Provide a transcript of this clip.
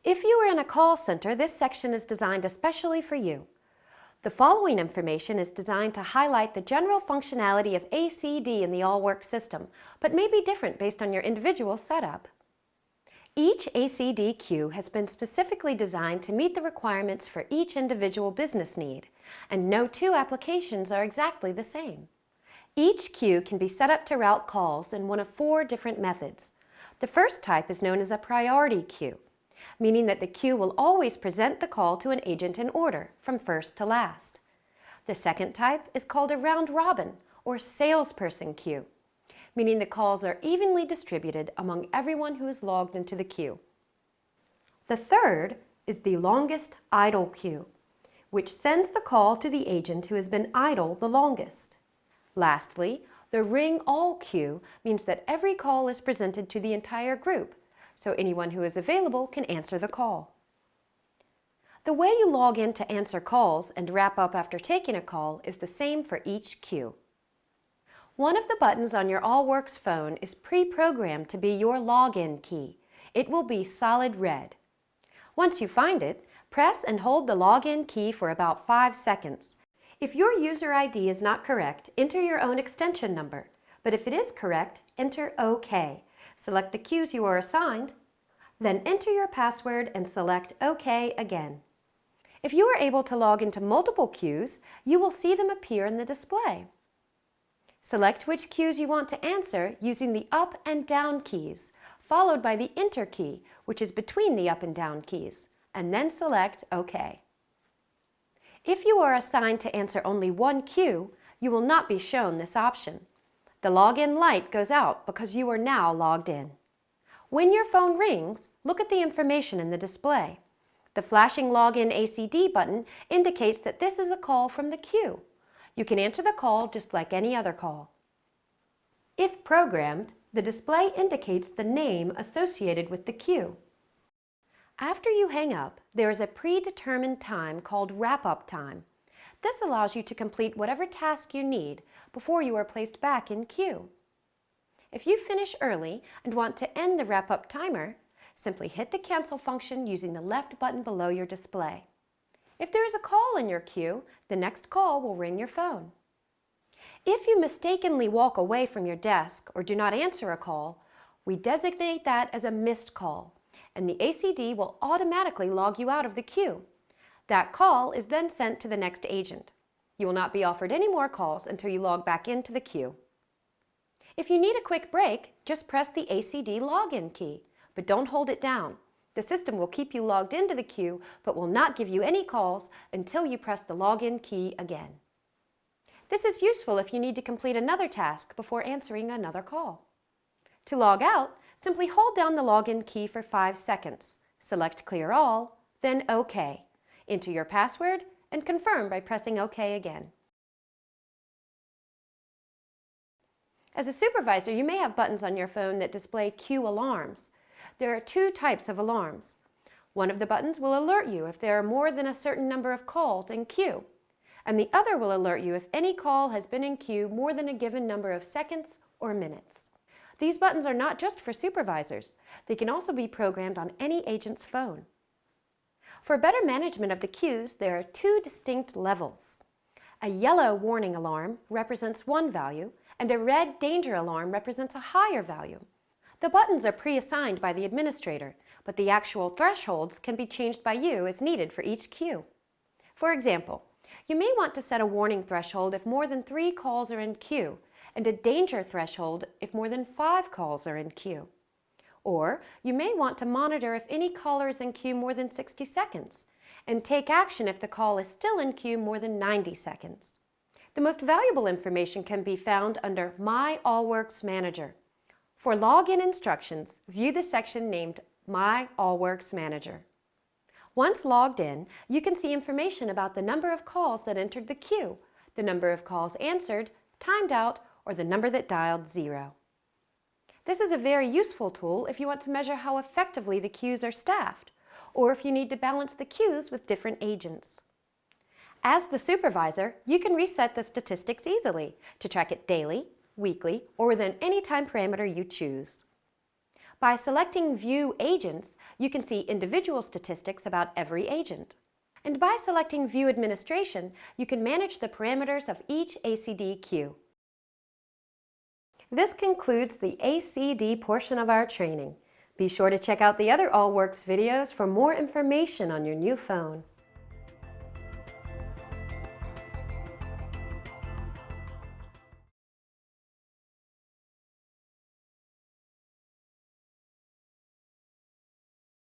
If you are in a call center, this section is designed especially for you. The following information is designed to highlight the general functionality of ACD in the Allworx system, but may be different based on your individual setup. Each ACD queue has been specifically designed to meet the requirements for each individual business need, and no two applications are exactly the same. Each queue can be set up to route calls in one of 4 different methods. The first type is known as a priority queue, meaning that the queue will always present the call to an agent in order, from first to last. The second type is called a round-robin, or salesperson queue, meaning the calls are evenly distributed among everyone who is logged into the queue. The third is the longest idle queue, which sends the call to the agent who has been idle the longest. Lastly, the ring all queue means that every call is presented to the entire group, so anyone who is available can answer the call. The way you log in to answer calls and wrap up after taking a call is the same for each queue. One of the buttons on your Allworx phone is pre-programmed to be your login key. It will be solid red. Once you find it, press and hold the login key for about 5 seconds. If your user ID is not correct, enter your own extension number. But if it is correct, enter OK. Select the queues you are assigned, then enter your password and select OK again. If you are able to log into multiple queues, you will see them appear in the display. Select which queues you want to answer using the up and down keys, followed by the enter key, which is between the up and down keys, and then select OK. If you are assigned to answer only one queue, you will not be shown this option. The login light goes out because you are now logged in. When your phone rings, look at the information in the display. The flashing Login ACD button indicates that this is a call from the queue. You can answer the call just like any other call. If programmed, the display indicates the name associated with the queue. After you hang up, there is a predetermined time called wrap-up time. This allows you to complete whatever task you need before you are placed back in queue. If you finish early and want to end the wrap-up timer, simply hit the cancel function using the left button below your display. If there is a call in your queue, the next call will ring your phone. If you mistakenly walk away from your desk or do not answer a call, we designate that as a missed call, and the ACD will automatically log you out of the queue. That call is then sent to the next agent. You will not be offered any more calls until you log back into the queue. If you need a quick break, just press the ACD login key, but don't hold it down. The system will keep you logged into the queue, but will not give you any calls until you press the login key again. This is useful if you need to complete another task before answering another call. To log out, simply hold down the login key for 5 seconds. Select Clear All, then OK. Enter your password and confirm by pressing OK again. As a supervisor, you may have buttons on your phone that display queue alarms. There are 2 types of alarms. One of the buttons will alert you if there are more than a certain number of calls in queue, and the other will alert you if any call has been in queue more than a given number of seconds or minutes. These buttons are not just for supervisors. They can also be programmed on any agent's phone. For better management of the queues, there are 2 distinct levels. A yellow warning alarm represents one value, and a red danger alarm represents a higher value. The buttons are pre-assigned by the administrator, but the actual thresholds can be changed by you as needed for each queue. For example, you may want to set a warning threshold if more than 3 calls are in queue, and a danger threshold if more than 5 calls are in queue. Or you may want to monitor if any caller is in queue more than 60 seconds, and take action if the call is still in queue more than 90 seconds. The most valuable information can be found under My Allworx Manager. For login instructions, view the section named My Allworx Manager. Once logged in, you can see information about the number of calls that entered the queue, the number of calls answered, timed out, or the number that dialed 0. This is a very useful tool if you want to measure how effectively the queues are staffed, or if you need to balance the queues with different agents. As the supervisor, you can reset the statistics easily to track it daily, weekly, or within any time parameter you choose. By selecting View Agents, you can see individual statistics about every agent. And by selecting View Administration, you can manage the parameters of each ACD queue. This concludes the ACD portion of our training. Be sure to check out the other Allworx videos for more information on your new phone.